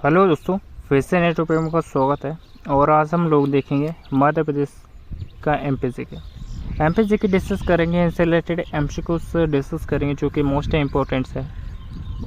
Hello दोस्तों, फिर से नए टॉपिक में का स्वागत है। और आज हम लोग देखेंगे मध्य प्रदेश का एमपीसीके डिस्कस करेंगे। इनसे रिलेटेड एमसीक्यूज डिस्कस करेंगे जो कि मोस्ट इम्पोर्टेंट है।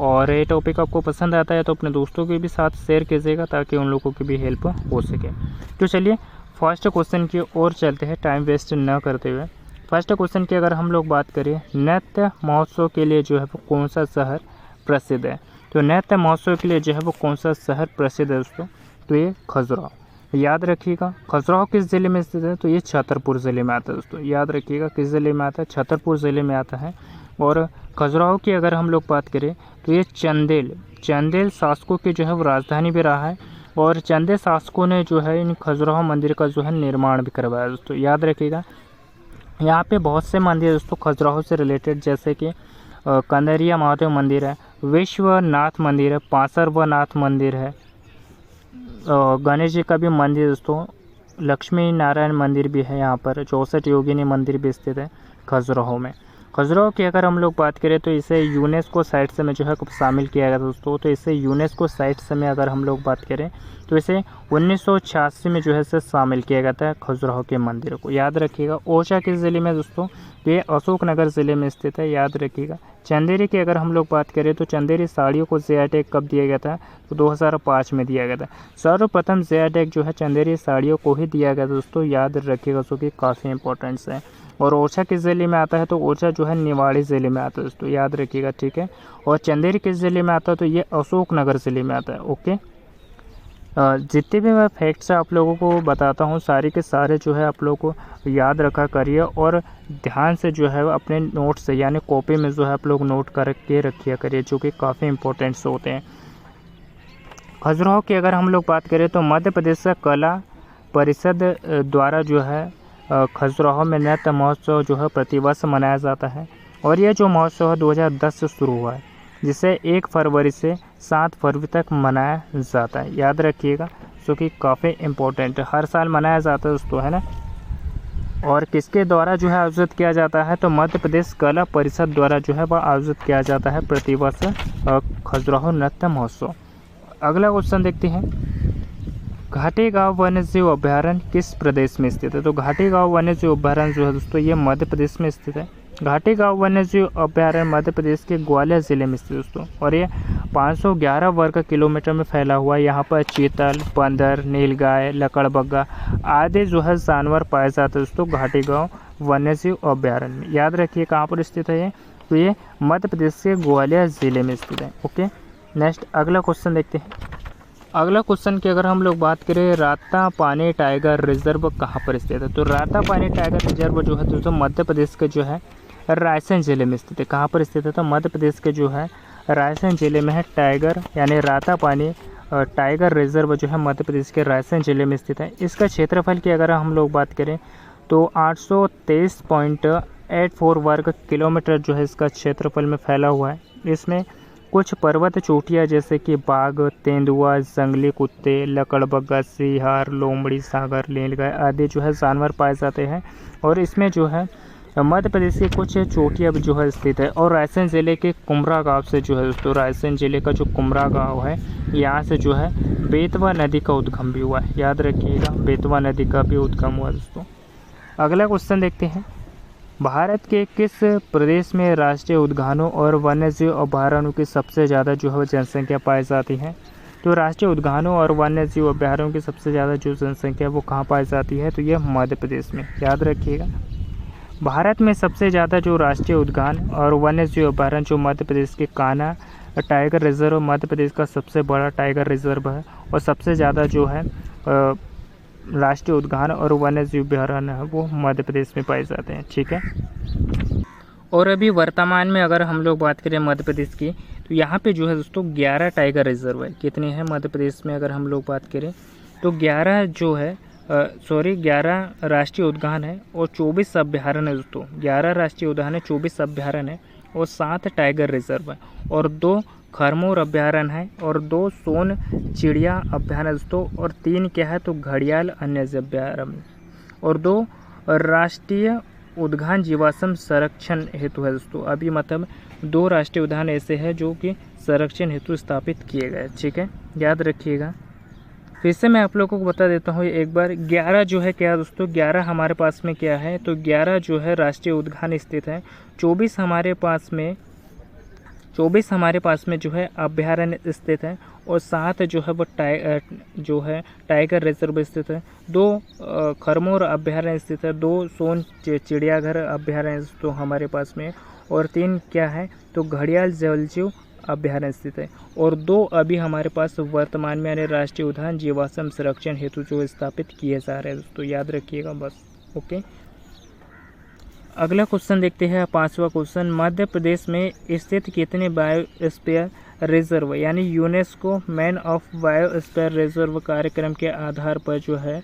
और ये टॉपिक आपको पसंद आता है तो अपने दोस्तों के भी साथ शेयर कीजिएगा ताकि उन लोगों की भी हेल्प हो सके। तो चलिए फर्स्ट क्वेश्चन की ओर चलते हैं टाइम वेस्ट न करते हुए। फर्स्ट क्वेश्चन की अगर हम लोग बात करें, नृत्य महोत्सव के लिए जो है वो कौन सा शहर प्रसिद्ध है? तो नृत्य महोत्सव के लिए जो है वो कौन सा शहर प्रसिद्ध है दोस्तों? तो ये खजुराहो। याद रखिएगा खजुराहो किस ज़िले में स्थित है? तो ये छतरपुर ज़िले में आता है दोस्तों। याद रखिएगा किस ज़िले में आता है? छतरपुर ज़िले में आता है। और खजुराहो की अगर हम लोग बात करें तो ये चंदेल शासकों की जो है वो राजधानी भी रहा है। और चंदेल शासकों ने जो है इन खजुराहो मंदिर का जो है निर्माण भी करवाया दोस्तों। याद रखिएगा यहाँ पे बहुत से मंदिर दोस्तों खजुराहो से रिलेटेड, जैसे कि कंदरिया महादेव मंदिर है, विश्वनाथ मंदिर है, पांसरवनाथ मंदिर है, गणेश जी का भी मंदिर दोस्तों, लक्ष्मी नारायण मंदिर भी है यहाँ पर, 64 योगिनी मंदिर भी स्थित है खजुराहो में। खजुराहो की अगर हम लोग बात करें तो इसे यूनेस्को साइट्स में जो है शामिल किया गया दोस्तों। तो इसे यूनेस्को साइट्स में अगर हम लोग बात करें तो इसे 1986 में जो है इसे शामिल किया गया था खजुराहो के मंदिर को। याद रखिएगा। ओरछा किस ज़िले में दोस्तों? तो ये अशोकनगर ज़िले में स्थित है। याद रखिएगा। चंदेरी की अगर हम लोग बात करें तो चंदेरी साड़ियों को जीआई टैग कब दिया गया था? तो 2005 में दिया गया था। सर्वप्रथम जीआई टैग जो है चंदेरी साड़ियों को ही दिया गया दोस्तों। याद रखिएगा, जो कि काफ़ी इंपॉर्टेंट्स है। और ओरछा किस ज़िले में आता है? तो ओरछा जो है निवाड़ी ज़िले में आता है दोस्तों। याद रखिएगा, ठीक है। और चंदेरी किस ज़िले में आता है? तो ये अशोकनगर ज़िले में आता है। ओके, जितने भी मैं फैक्ट्स आप लोगों को बताता हूँ सारे के सारे जो है आप लोगों को याद रखा करिए और ध्यान से जो है अपने नोट्स से यानी कॉपी में जो है आप लोग नोट करके रखिए करिए, जो कि काफ़ी इंपॉर्टेंट्स होते हैं। खजुराहो की अगर हम लोग बात करें तो मध्य प्रदेश कला परिषद द्वारा जो है खजुराहो में नृत्य महोत्सव जो है प्रतिवर्ष मनाया जाता है। और यह जो महोत्सव है 2010 से शुरू हुआ है, जिसे 1 फरवरी से 7 फरवरी तक मनाया जाता है। याद रखिएगा, जो कि काफ़ी इम्पोर्टेंट है। हर साल मनाया जाता है दोस्तों, है ना। और किसके द्वारा जो है आयोजित किया जाता है? तो मध्य प्रदेश कला परिषद द्वारा जो है वह आयोजित किया जाता है प्रतिवर्ष खजुराहो नृत्य महोत्सव। अगला क्वेश्चन देखते हैं, घाटी गांव वन्यजीव अभ्यारण्य किस प्रदेश में स्थित है? तो घाटी गांव वन्यजीव अभ्यारण्य जो है दोस्तों ये मध्य प्रदेश में स्थित है। घाटी गांव वन्यजीव अभ्यारण्य मध्य प्रदेश के ग्वालियर जिले में स्थित दोस्तों। और ये 511 वर्ग किलोमीटर में फैला हुआ है। यहाँ पर चीतल, बंदर, नीलगाय, लकड़बग्गा आदि जो है जानवर पाए जाते हैं दोस्तों घाटी गांव वन्यजीव अभ्यारण्य में। याद रखिए कहाँ पर स्थित है ये? तो ये मध्य प्रदेश के ग्वालियर जिले में स्थित है। ओके, नेक्स्ट अगला क्वेश्चन देखते हैं। अगला क्वेश्चन की अगर हम लोग बात करें, रातापानी टाइगर रिजर्व कहाँ पर स्थित है? तो रातापानी टाइगर रिजर्व जो है दोस्तों मध्य प्रदेश के जो है रायसेन जिले में स्थित है। कहाँ पर स्थित है? तो मध्य प्रदेश के जो है रायसेन जिले में है टाइगर यानी रातापानी टाइगर रिजर्व जो है मध्य प्रदेश के रायसेन जिले में स्थित है। इसका क्षेत्रफल की अगर हम लोग बात करें तो 823.84 वर्ग किलोमीटर जो है इसका क्षेत्रफल में फैला हुआ है। इसमें कुछ पर्वत चोटियाँ जैसे कि बाघ, तेंदुआ, जंगली कुत्ते, लकड़बग्गा, सियार, लोमड़ी, सागर, नीलगाय आदि जो है जानवर पाए जाते हैं। और इसमें जो है मध्य प्रदेश की कुछ चोटियाँ जो है स्थित है। और रायसेन ज़िले के कुमरा गांव से जो है दोस्तों, रायसेन ज़िले का जो कुमरा गांव है यहाँ से जो है बेतवा नदी का उद्गम भी हुआ है। याद रखिएगा, बेतवा नदी का भी उद्गम हुआ दोस्तों। अगला क्वेश्चन देखते हैं, भारत के किस प्रदेश में राष्ट्रीय उद्यानों और वन्यजीव अभयारण्यों की सबसे ज़्यादा जो है जनसंख्या पाई जाती है? तो राष्ट्रीय उद्यानों और वन्यजीव अभयारण्यों की सबसे ज़्यादा जो जनसंख्या वो कहाँ पाई जाती है? तो यह मध्य प्रदेश में। याद रखिएगा, भारत में सबसे ज़्यादा जो राष्ट्रीय उद्यान और वन्यजीव अभयारण्य जो मध्य प्रदेश के कान्हा टाइगर रिजर्व मध्य प्रदेश का सबसे बड़ा टाइगर रिजर्व है। और सबसे ज़्यादा जो है राष्ट्रीय उद्यान और वन्यजीव अभयारण्य है वो मध्य प्रदेश में पाए जाते हैं। ठीक है। और अभी वर्तमान में अगर हम लोग बात करें मध्य प्रदेश की, तो यहाँ पे जो है दोस्तों 11 टाइगर रिजर्व है। कितने हैं मध्य प्रदेश में अगर हम लोग बात करें तो 11 जो है 11 राष्ट्रीय उद्यान है और 24 अभ्यारण्य है दोस्तों। 11 राष्ट्रीय उद्यान है, 24 अभ्यारण्य है और 7 टाइगर रिजर्व है और 2 खरमोर अभ्यारण्य है और 2 सोन चिड़िया अभ्यारण्य दोस्तों। और 3 क्या है? तो घड़ियाल अन्य अभ्यारण्य और 2 राष्ट्रीय उद्यान जीवाश्म संरक्षण हेतु है दोस्तों। अभी मतलब 2 राष्ट्रीय उद्यान ऐसे हैं जो कि संरक्षण हेतु स्थापित किए गए। ठीक है, याद रखिएगा। फिर से मैं आप लोगों को बता देता हूँ एक बार। 11 जो है क्या दोस्तों, 11 हमारे पास में क्या है, तो 11 जो है राष्ट्रीय उद्यान स्थित है। 24 हमारे पास में जो है अभ्यारण्य स्थित है, और 7 जो है वो टाइगर रिजर्व स्थित है। 2 खरमोर अभ्यारण्य स्थित है। 2 सोन चिड़ियाघर अभ्यारण्य तो हमारे पास में, और 3 क्या है, तो घड़ियाल जलजीव अभ्यारण्य स्थित है। और 2 अभी हमारे पास वर्तमान में यानी राष्ट्रीय उद्यान जीवाश्म संरक्षण हेतु जो स्थापित किए जा रहे हैं दोस्तों, याद रखिएगा बस। ओके, अगला क्वेश्चन देखते हैं, 5वां क्वेश्चन। मध्य प्रदेश में स्थित कितने बायोस्फीयर रिजर्व यानी UNESCO man of biosphere reserve कार्यक्रम के आधार पर जो है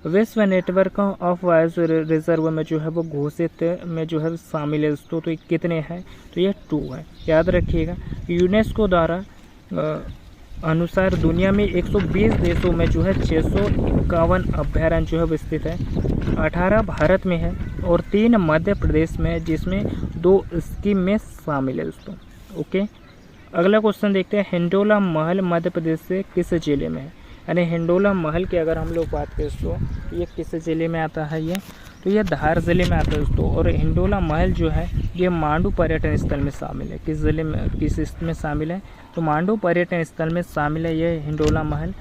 विश्व नेटवर्क ऑफ बायोस्फीयर रिजर्व में जो है वो घोषित में जो है शामिल है दोस्तों। तो कितने हैं, तो ये 2 है, याद रखिएगा। यूनेस्को द्वारा अनुसार दुनिया में 120 देशों में जो है 651 अभ्यारण्य जो है वो स्थित है। 18 भारत में है और 3 मध्य प्रदेश में है, जिसमें 2 स्कीम में शामिल है दोस्तों। ओके, अगला क्वेश्चन देखते हैं। हिंडोला महल मध्य प्रदेश से किस जिले में है, यानी हिंडोला महल की अगर हम लोग बात करें दोस्तों, ये किस जिले में आता है, ये तो ये धार ज़िले में आता है दोस्तों। और हिंडोला महल जो है ये मांडू पर्यटन स्थल में शामिल है। किस ज़िले में, किस इसमें शामिल है, तो मांडू पर्यटन स्थल में शामिल है ये हिंडोला महल।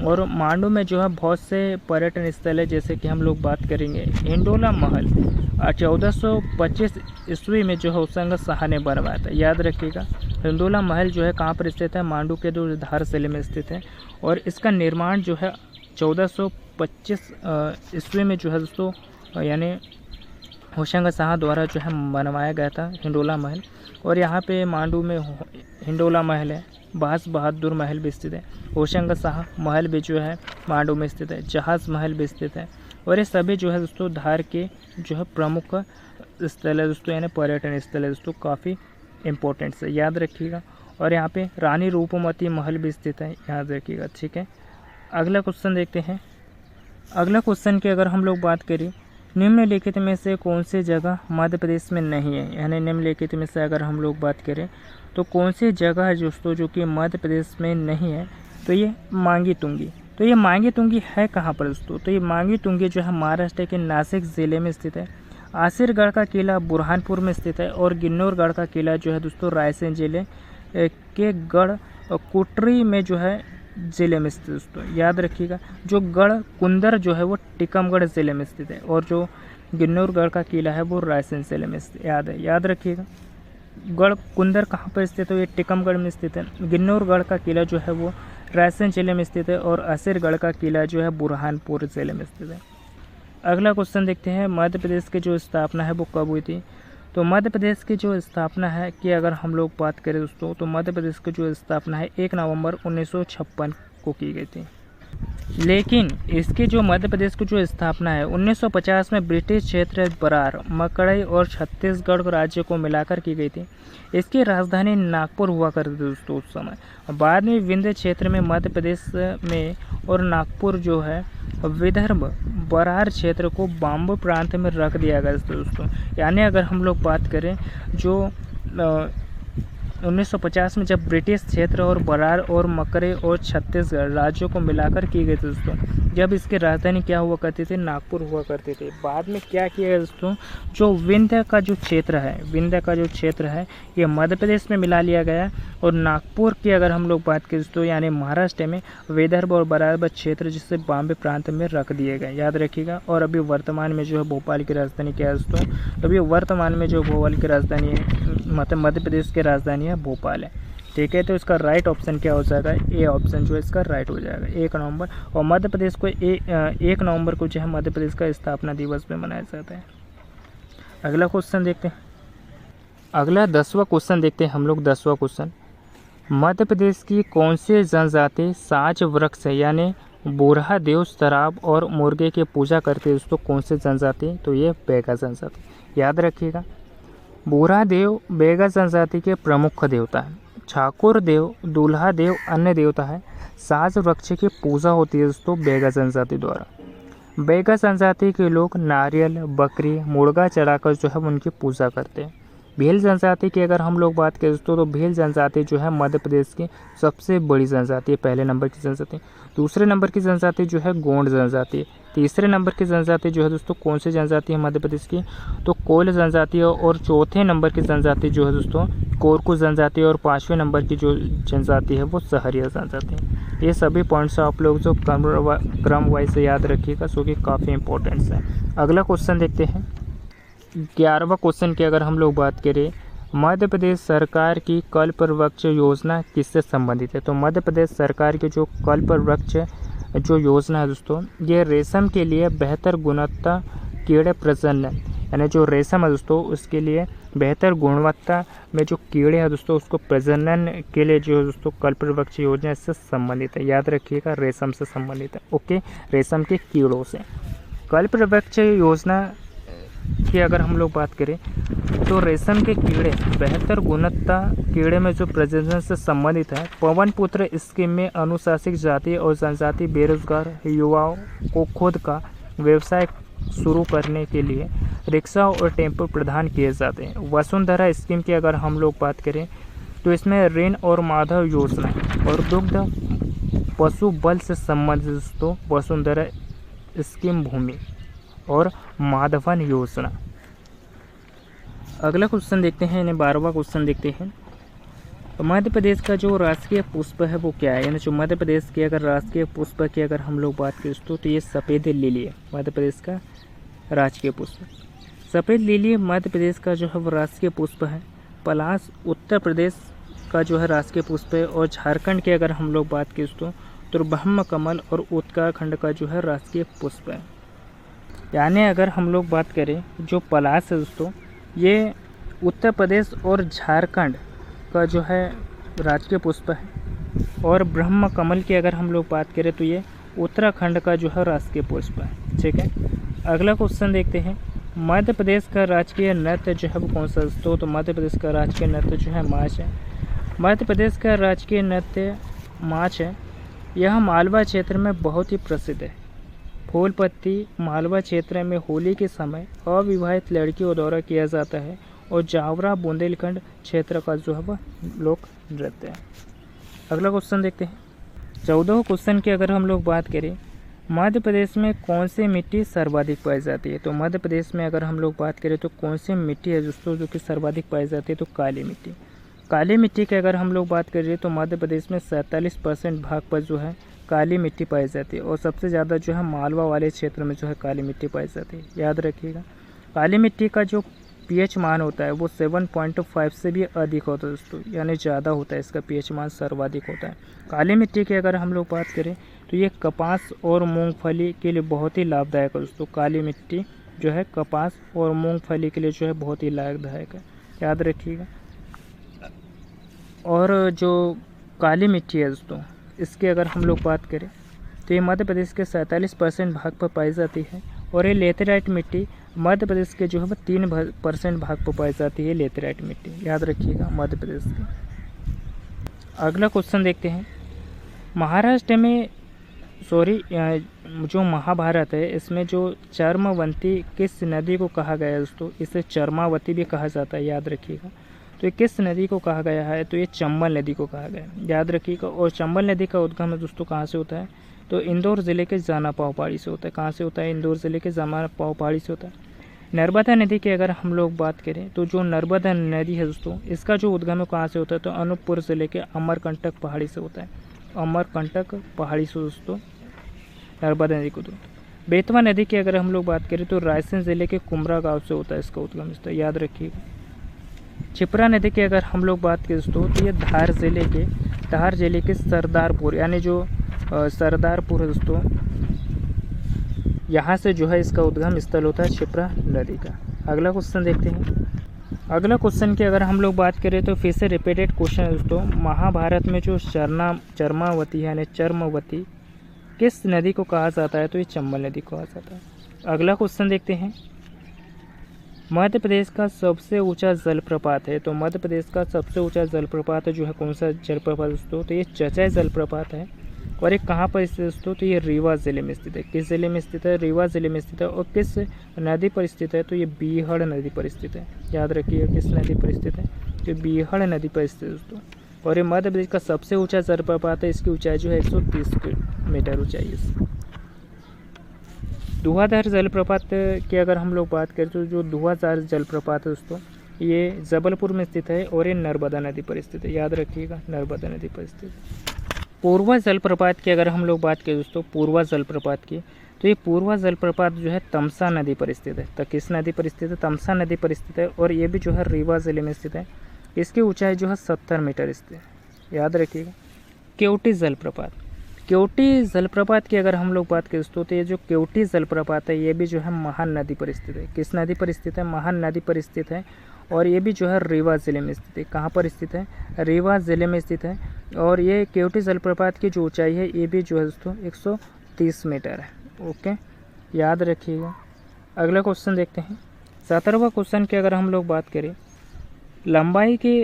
और मांडू में जो है बहुत से पर्यटन स्थल है, जैसे कि हम लोग बात करेंगे। हिंडोला महल 1425 ईस्वी में जो है होशंग शाह ने बनवाया था, याद रखिएगा। हिंडोला महल जो है कहाँ पर स्थित है, मांडू के जो धार ज़िले में स्थित है। और इसका निर्माण जो है 1425 ईस्वी में जो है दोस्तों यानी होशंग शाह द्वारा जो है बनवाया गया था हिंडोला महल। और यहाँ पे मांडू में हिंडोला महल है, बास बहादुर महल भी स्थित है, होशंग शाह महल भी जो है मांडू में स्थित है, जहाज़ महल भी स्थित है। और ये सभी जो है दोस्तों धार के जो है प्रमुख स्थल है दोस्तों, यानी पर्यटन स्थल है दोस्तों, काफ़ी इम्पोर्टेंट है, याद रखिएगा। और यहाँ पे रानी रूपमती महल भी स्थित है, याद रखिएगा। ठीक है, अगला क्वेश्चन देखते हैं। अगला क्वेश्चन की अगर हम लोग बात करें, निम्नलिखित में से कौन सी जगह मध्य प्रदेश में नहीं है, यानी निम्नलिखित में से अगर हम लोग बात करें तो कौन सी जगह है दोस्तों जो कि मध्य प्रदेश में नहीं है, तो ये मांगी तुंगी। तो ये मांगी तुंगी है कहाँ पर दोस्तों, तो ये मांगी तुंगी जो है महाराष्ट्र के नासिक ज़िले में स्थित है। आसिरगढ़ का किला बुरहानपुर में स्थित है। और गिन्नौरगढ़ का किला जो है दोस्तों रायसेन जिले के गढ़ कोटरी में जो है ज़िले में स्थित दोस्तों, याद रखिएगा। जो गढ़ कुंदर जो है वो टीकमगढ़ ज़िले में स्थित है, और जो गिन्नौरगढ़ का किला है वो रायसेन ज़िले में स्थित, याद रखिएगा। गढ़ कुंदर कहाँ पर स्थित है, ये टीकमगढ़ में स्थित है। गिन्नौरगढ़ का किला जो है वो रायसेन जिले में स्थित है, और आसिरगढ़ का किला जो है बुरहानपुर ज़िले में स्थित है। अगला क्वेश्चन देखते हैं, मध्य प्रदेश की जो स्थापना है वो कब हुई थी। तो मध्य प्रदेश की जो स्थापना है कि अगर हम लोग बात करें दोस्तों, तो मध्य प्रदेश की जो स्थापना है 1 नवंबर 1956 को की गई थी। लेकिन इसकी जो मध्य प्रदेश की जो स्थापना है 1950 में ब्रिटिश क्षेत्र बरार, मकड़ई और छत्तीसगढ़ राज्य को मिलाकर की गई थी। इसकी राजधानी नागपुर हुआ करती थी दोस्तों उस समय। बाद में विंध्य क्षेत्र में मध्य प्रदेश में और नागपुर जो है विदर्भ बरार क्षेत्र को बाम्बू प्रांत में रख दिया गया दोस्तों। यानी अगर हम लोग बात करें जो 1950 में जब ब्रिटिश क्षेत्र और बरार और मकरे और छत्तीसगढ़ राज्यों को मिलाकर की गई थी दोस्तों, जब इसकी राजधानी क्या हुआ करती थी, नागपुर हुआ करती थी। बाद में क्या किया गया दोस्तों, जो विंध्य का जो क्षेत्र है ये मध्य प्रदेश में मिला लिया गया। और नागपुर की अगर हम लोग बात करें दोस्तों, यानी महाराष्ट्र में विदर्भ और बरार क्षेत्र जिससे बॉम्बे प्रांत में रख दिए गए, याद रखिएगा। और अभी वर्तमान में जो है भोपाल की राजधानी क्या है दोस्तों, अभी वर्तमान में जो भोपाल की राजधानी है मतलब मध्य प्रदेश की राजधानी है भोपाल है। ठीक है, तो इसका राइट ऑप्शन क्या हो जाएगा, ए ऑप्शन जो है इसका राइट हो जाएगा 1 नवंबर। और मध्य प्रदेश को 1 नवंबर को जो है मध्य प्रदेश का स्थापना दिवस में मनाया जाता है। अगला क्वेश्चन देखते हैं, अगला 10वां क्वेश्चन देखते हैं हम लोग। 10वां क्वेश्चन, मध्य प्रदेश की कौन सी जनजाति साज वृक्ष है यानी बोरहा देव शराब और मुर्गे की पूजा करती है दोस्तों, कौन सी जनजाति, तो ये बैगा जनजाति, याद रखिएगा। बोरहा देव बैगा जनजाति के प्रमुख देवता है। ठाकुर देव, दूल्हा देव अन्य देवता है। साज वृक्ष की पूजा होती है दोस्तों बैगा जनजाति द्वारा। बैगा जनजाति के लोग नारियल, बकरी, मुर्गा चढ़ाकर जो है उनकी पूजा करते हैं, भील जनजाति की अगर हम लोग बात करें दोस्तों, तो भील जनजाति जो है मध्य प्रदेश की सबसे बड़ी जनजाति है, पहले नंबर की जनजाति। दूसरे नंबर की जनजाति जो है गोंड जनजाति। तीसरे नंबर की जनजाति जो है दोस्तों कौन सी जनजाति है मध्य प्रदेश की, तो कोल जनजाति है। और चौथे नंबर की जनजाति जो है दोस्तों कोरकू जनजाति है। और पाँचवें नंबर की जो जनजाति है वो सहरिया जनजाति है। ये सभी पॉइंट्स आप लोग जो क्रम वाइज से याद रखिएगा, जो कि काफ़ी इंपॉर्टेंट्स है। अगला क्वेश्चन देखते हैं। 11वां क्वेश्चन की अगर हम लोग बात करें, मध्य प्रदेश सरकार की कल्पवृक्ष योजना किससे संबंधित है, तो मध्य प्रदेश सरकार की जो कल्पवृक्ष जो योजना है दोस्तों, ये रेशम के लिए बेहतर गुणवत्ता कीड़े प्रजनन, यानी जो रेशम है दोस्तों उसके लिए बेहतर गुणवत्ता में जो कीड़े हैं दोस्तों उसको प्रजनन के लिए जो है दोस्तों कल्पवृक्ष योजना इससे संबंधित है। याद रखिएगा, रेशम से संबंधित है। ओके, रेशम के कीड़ों से। कल्पवृक्ष योजना की अगर हम लोग बात करें, तो रेशम के कीड़े बेहतर गुणवत्ता कीड़े में जो प्रजनन से संबंधित है। पवन पुत्र स्कीम में अनुशासित जाति और जनजाति बेरोजगार युवाओं को खुद का व्यवसाय शुरू करने के लिए रिक्शा और टेम्पो प्रदान किए जाते हैं। वसुंधरा स्कीम की अगर हम लोग बात करें, तो इसमें ऋण और माधव योजना और दुग्ध पशु बल से संबंधित दोस्तों वसुंधरा स्कीम भूमि और माधवन योजना। अगला क्वेश्चन देखते हैं, यानी 12वां क्वेश्चन देखते हैं। मध्य प्रदेश का जो राष्ट्रीय पुष्प है वो क्या है, यानी जो मध्य प्रदेश के अगर राष्ट्रीय पुष्प की अगर हम लोग बात करें तो ये सफ़ेद लिली है, मध्य प्रदेश का राजकीय पुष्प। सफ़ेद लिली मध्य प्रदेश का जो है वो राष्ट्रीय पुष्प है। पलाश उत्तर प्रदेश का जो है राष्ट्रीय पुष्प है। और झारखंड की अगर हम लोग बात करें तो ब्रह्म कमल और उत्तराखंड का जो है राष्ट्रीय पुष्प है। यानी अगर हम लोग बात करें जो पलाश है दोस्तों, ये उत्तर प्रदेश और झारखंड का जो है राजकीय पुष्प है। और ब्रह्म कमल की अगर हम लोग बात करें तो ये उत्तराखंड का जो है राजकीय पुष्प है। ठीक है, अगला क्वेश्चन देखते हैं। मध्य प्रदेश का राजकीय नृत्य जो है वो कौन सा दोस्तों, तो मध्य प्रदेश का राजकीय नृत्य जो है माच है। मध्य प्रदेश का राजकीय नृत्य माच है। यह मालवा क्षेत्र में बहुत ही प्रसिद्ध है। फूलपत्ती मालवा क्षेत्र में होली के समय अविवाहित लड़कियों द्वारा किया जाता है। और जावरा बुंदेलखंड क्षेत्र का जो है वह लोक नृत्य है। अगला क्वेश्चन देखते हैं। 14वें क्वेश्चन की अगर हम लोग बात करें, मध्य प्रदेश में कौन सी मिट्टी सर्वाधिक पाई जाती है, तो मध्य प्रदेश में अगर हम लोग बात करें तो कौन सी मिट्टी है दोस्तों जो कि सर्वाधिक पाई जाती है, तो काली मिट्टी। काली मिट्टी की अगर हम लोग बात करें तो मध्य प्रदेश में 47% भाग पर जो है काली मिट्टी पाई जाती है। और सबसे ज़्यादा जो है मालवा वाले क्षेत्र में जो है काली मिट्टी पाई जाती है। याद रखिएगा, काली मिट्टी का जो पीएच मान होता है वो 7.5 से भी अधिक होता है दोस्तों, यानी ज़्यादा होता है, इसका पीएच मान सर्वाधिक होता है। काली मिट्टी की अगर हम लोग बात करें तो ये कपास और मूंगफली के लिए बहुत ही लाभदायक है दोस्तों। काली मिट्टी जो है कपास और मूंगफली के लिए जो है बहुत ही लाभदायक है, याद रखिएगा। और जो काली मिट्टी है दोस्तों, इसकी अगर हम लोग बात करें तो ये मध्य प्रदेश के 47% भाग पर पाई जाती है। और ये लेटेराइट मिट्टी मध्य प्रदेश के जो है 3% भाग पर पाई जाती है। लेटेराइट मिट्टी याद रखिएगा मध्य प्रदेश की। अगला क्वेश्चन देखते हैं। महाराष्ट्र में जो महाभारत है इसमें जो चर्मवंती किस नदी को कहा गया है दोस्तों, इसे चर्मावती भी कहा जाता है, याद रखिएगा। तो ये किस नदी को कहा गया है, तो ये चंबल नदी को कहा गया है, याद रखिएगा। और चंबल नदी का उद्गम है दोस्तों कहाँ से होता है, तो इंदौर ज़िले के जानापाव पहाड़ी से होता है। कहाँ से होता है, इंदौर ज़िले के जानापाव पहाड़ी से होता है। नर्मदा नदी की अगर हम लोग बात करें तो जो नर्मदा नदी है दोस्तों, इसका जो उद्गम है कहाँ से होता है, तो अनूपपुर ज़िले के अमरकंटक पहाड़ी से होता है। अमरकंटक पहाड़ी से दोस्तों नर्मदा नदी को। बेतवा नदी की अगर हम लोग बात करें तो रायसेन ज़िले के कुमरा गाँव से होता है इसका उद्गम स्थल, याद रखिएगा। छिपरा नदी की अगर हम लोग बात करें दोस्तों तो ये धार जिले के सरदारपुर, यानी जो सरदारपुर है दोस्तों, यहाँ से जो है इसका उद्गम स्थल होता है छिपरा नदी का। अगला क्वेश्चन देखते हैं। अगला क्वेश्चन की अगर हम लोग बात करें तो फिर से रिपीटेड क्वेश्चन है दोस्तों। महाभारत में जो चर्मावती है यानी चर्मवती किस नदी को कहा जाता है, तो ये चंबल नदी को कहा जाता है। अगला क्वेश्चन देखते हैं। मध्य प्रदेश का सबसे ऊंचा जलप्रपात है, तो मध्य प्रदेश का सबसे ऊंचा जलप्रपात जो है कौन सा जलप्रपात दोस्तों, तो ये चचाई जलप्रपात है। और एक कहाँ पर स्थित है दोस्तों, तो ये रीवा ज़िले में स्थित है। किस ज़िले में स्थित है, रीवा ज़िले में स्थित है। और किस नदी पर स्थित है, तो ये बीहड़ नदी पर स्थित है। याद रखिएगा किस नदी पर स्थित है, तो बीहड़ नदी पर स्थित है दोस्तों। और ये मध्य प्रदेश का सबसे ऊंचा जलप्रपात है। इसकी ऊंचाई जो है 130 मीटर ऊंचाई है। धुआंधार जलप्रपात की अगर हम लोग बात करें तो जो धुआंधार जलप्रपात है दोस्तों, ये जबलपुर में स्थित है और ये नर्मदा नदी पर स्थित है। याद रखिएगा नर्मदा नदी पर स्थित है। पूर्वा जलप्रपात की अगर हम लोग बात करें दोस्तों, पूर्वा जलप्रपात की, तो ये पूर्वा जलप्रपात जो है तमसा नदी पर स्थित है। तो किस नदी पर स्थित है, तमसा नदी पर स्थित है। और ये भी जो है रीवा ज़िले में स्थित है। इसकी ऊंचाई जो है 70 मीटर स्थित है। याद रखिएगा। केवटी जलप्रपात, केवटी जलप्रपात की अगर हम लोग बात करें दोस्तों, तो ये जो केवटी जलप्रपात है ये भी जो है महान नदी पर स्थित है। किस नदी पर स्थित है, महान नदी पर स्थित है। और ये भी जो है रीवा ज़िले में स्थित है। कहाँ पर स्थित है, रीवा ज़िले में स्थित है। और ये केवटी जलप्रपात की जो ऊंचाई है ये भी जो है दोस्तों 130 मीटर है। ओके, याद रखिएगा। अगला क्वेश्चन देखते हैं। 17वां क्वेश्चन की अगर हम लोग बात करें, लंबाई के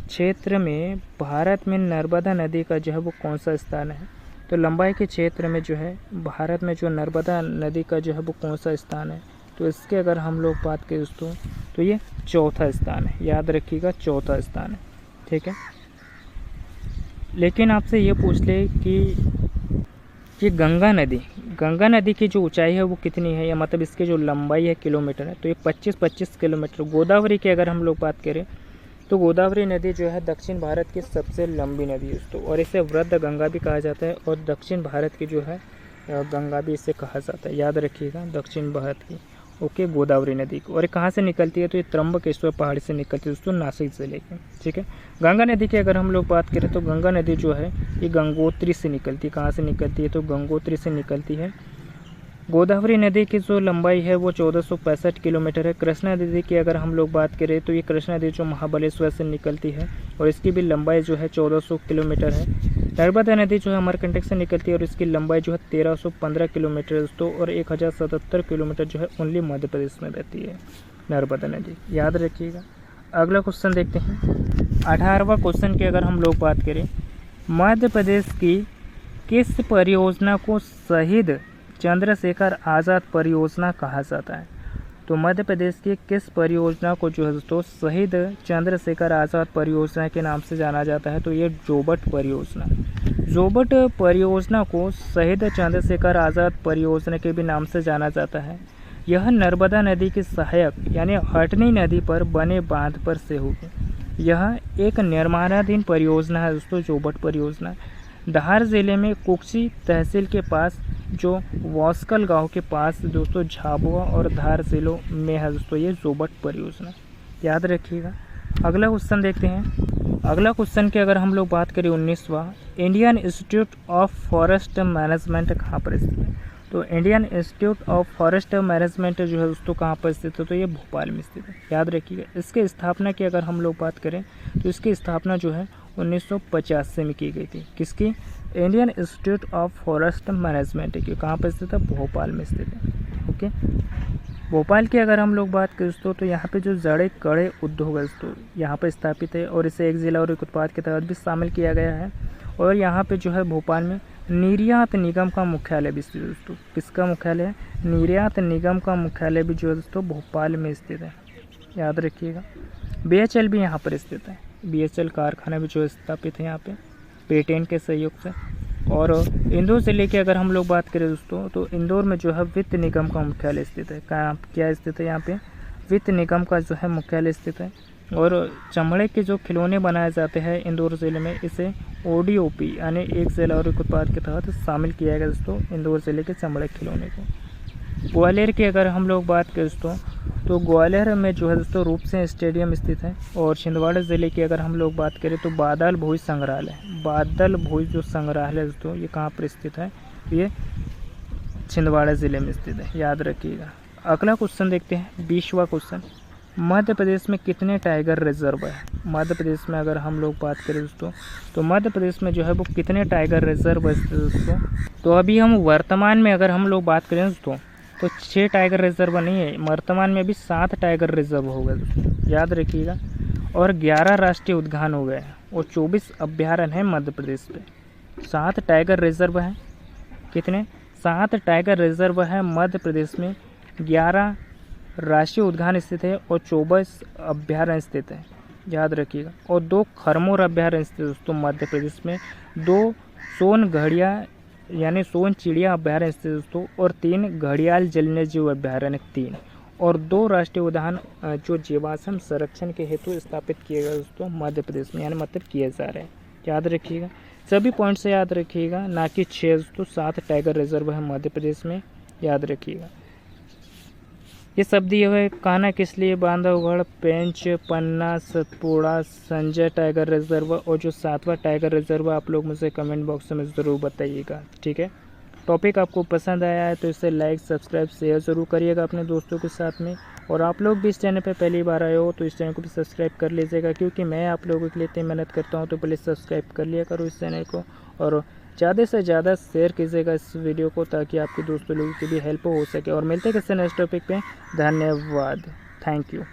क्षेत्र में भारत में नर्मदा नदी का जो है वो कौन सा स्थान है। तो लंबाई के क्षेत्र में जो है भारत में जो नर्मदा नदी का जो है वो कौन सा स्थान है, तो इसके अगर हम लोग बात करें दोस्तों, तो ये चौथा स्थान है। याद रखिएगा चौथा स्थान है। ठीक है। लेकिन आपसे ये पूछ ले कि ये गंगा नदी की जो ऊंचाई है वो कितनी है, या मतलब इसकी जो लंबाई है किलोमीटर है, तो ये 25 किलोमीटर। गोदावरी की अगर हम लोग बात करें तो गोदावरी नदी जो है दक्षिण भारत की सबसे लंबी नदी है दोस्तों। और इसे वृद्ध गंगा भी कहा जाता है। और दक्षिण भारत की जो है गंगा भी इसे कहा जाता है। याद रखिएगा दक्षिण भारत की। ओके, गोदावरी नदी को। और कहाँ से निकलती है, तो ये त्र्यंबकेश्वर पहाड़ी से निकलती है दोस्तों, नासिक ज़िले की। ठीक है। गंगा नदी की अगर हम लोग बात करें तो गंगा नदी जो है ये गंगोत्री से निकलती है। कहाँ से निकलती है, तो गंगोत्री से निकलती है। गोदावरी नदी की जो लंबाई है वो 1465 किलोमीटर है। कृष्णा नदी की अगर हम लोग बात करें तो ये कृष्णा नदी जो महाबलेश्वर से निकलती है और इसकी भी लंबाई जो है 1400 किलोमीटर है। नर्मदा नदी जो है अमरकंटक से निकलती है और इसकी लंबाई जो है 1315 किलोमीटर दोस्तों। और 1077 किलोमीटर जो है ओनली मध्य प्रदेश में बहती है नर्मदा नदी। याद रखिएगा। अगला क्वेश्चन देखते हैं। 18वां क्वेश्चन की अगर हम लोग बात करें, मध्य प्रदेश की किस परियोजना को शहीद चंद्रशेखर आज़ाद परियोजना कहा जाता है। तो मध्य प्रदेश की किस परियोजना को जो है दोस्तों शहीद चंद्रशेखर आज़ाद परियोजना के नाम से जाना जाता है, तो ये जोबट परियोजना। जोबट परियोजना को शहीद चंद्रशेखर आज़ाद परियोजना के भी नाम से जाना जाता है। यह नर्मदा नदी की सहायक यानी हटनी नदी पर बने बांध पर से होगी। यह एक निर्माणाधीन परियोजना है दोस्तों, जोबट परियोजना। धार ज़िले में कुक्सी तहसील के पास जो वास्कल गांव के पास दोस्तों झाबुआ और धार जिलों में है दोस्तों ये जोबट परियोजना। याद रखिएगा। अगला क्वेश्चन देखते हैं। अगला क्वेश्चन की अगर हम लोग बात करें 19वां, Indian institute of forest management कहाँ पर स्थित है। तो Indian institute of forest management जो है दोस्तों कहाँ पर स्थित है, तो ये भोपाल में स्थित है। याद रखिएगा। इसके स्थापना की अगर हम लोग बात करें तो इसकी स्थापना जो है 1985 में की गई थी। किसकी, Indian institute of forest management की। कहाँ पर स्थित है, भोपाल में स्थित है। ओके, भोपाल की अगर हम लोग बात करें दोस्तों तो यहाँ पे जो जड़े कड़े उद्योग है दोस्तों यहाँ पर स्थापित है और इसे एक जिला और एक उत्पाद के तहत भी शामिल किया गया है। और यहाँ पे जो है भोपाल में निर्यात निगम का मुख्यालय भी स्थित है दोस्तों। किसका मुख्यालय है, निर्यात निगम का मुख्यालय भी जो है दोस्तों भोपाल में स्थित है। याद रखिएगा। BHEL भी यहाँ पर स्थित है। BHEL कारखाना भी जो स्थापित है यहाँ पे पेटेंट के सहयोग से। और इंदौर ज़िले की अगर हम लोग बात करें दोस्तों तो इंदौर में जो है वित्त निगम का मुख्यालय स्थित है। क्या स्थित है यहाँ पे, वित्त निगम का जो है मुख्यालय स्थित है। और चमड़े के जो खिलौने बनाए जाते हैं इंदौर ज़िले में इसे ODOP यानी एक जिला और एक उत्पाद के तहत शामिल किया गया दोस्तों इंदौर ज़िले के चमड़े खिलौने को। ग्वालियर की अगर हम लोग बात करें दोस्तों तो ग्वालियर में जो है दोस्तों रूप सिंह स्टेडियम स्थित है। और छिंदवाड़ा ज़िले की अगर हम लोग बात करें तो बादल भोज संग्रहालय, बादल भोज जो संग्रहालय दोस्तों ये कहाँ पर स्थित है, ये छिंदवाड़ा ज़िले में स्थित है। याद रखिएगा। अगला क्वेश्चन देखते हैं 20वां क्वेश्चन। मध्य प्रदेश में कितने टाइगर रिजर्व है। मध्य प्रदेश में अगर हम लोग बात करें दोस्तों तो मध्य प्रदेश में जो है वो कितने टाइगर रिजर्व है दोस्तों। तो अभी हम वर्तमान में अगर हम लोग बात करें दोस्तों तो 6 टाइगर रिजर्व नहीं है, वर्तमान में अभी 7 टाइगर रिजर्व हो गए दोस्तों। याद रखिएगा। और 11 राष्ट्रीय उद्यान हो गए और 24 अभ्यारण्य हैं मध्य प्रदेश पे। 7 टाइगर रिजर्व हैं। कितने? 7 टाइगर रिजर्व है मध्य प्रदेश में, 11 राष्ट्रीय उद्यान स्थित है और 24 अभ्यारण्य स्थित है, याद रखिएगा। और 2 खरमोर अभ्यारण्य स्थित है दोस्तों मध्य प्रदेश में, 2 सोन घड़िया यानी सोन चिड़िया अभ्यारण्य स्थित दोस्तों, और 3 घड़ियाल जलीय जीव अभ्यारण्य 3, और 2 राष्ट्रीय उद्यान जो जीवाश्म संरक्षण के हेतु स्थापित किए गए दोस्तों मध्य प्रदेश में, यानी मतलब किए जा रहे हैं, याद रखिएगा। सभी पॉइंट से याद रखिएगा, ना कि 6 दोस्तों। 7 टाइगर रिजर्व है मध्य प्रदेश में, याद रखिएगा। ये सब दिए हुए कहना किस लिए, बांधवगढ़, पेंच, पन्ना, सतपुड़ा, संजय टाइगर रिजर्व और जो 7वां टाइगर रिजर्व आप लोग मुझे कमेंट बॉक्स में ज़रूर बताइएगा, ठीक है। टॉपिक आपको पसंद आया है तो इसे लाइक, सब्सक्राइब, शेयर ज़रूर करिएगा अपने दोस्तों के साथ में। और आप लोग भी इस चैनल पे पहली बार आए हो तो इस चैनल को भी सब्सक्राइब कर लीजिएगा, क्योंकि मैं आप लोगों के लिए इतनी मेहनत करता हूँ, तो प्लीज़ सब्सक्राइब कर लिया करो इस चैनल को, और ज़्यादा से ज़्यादा शेयर कीजिएगा इस वीडियो को, ताकि आपके दोस्तों लोगों की भी हेल्प हो सके। और मिलते हैं किसी नेक्स्ट टॉपिक पे। धन्यवाद, थैंक यू।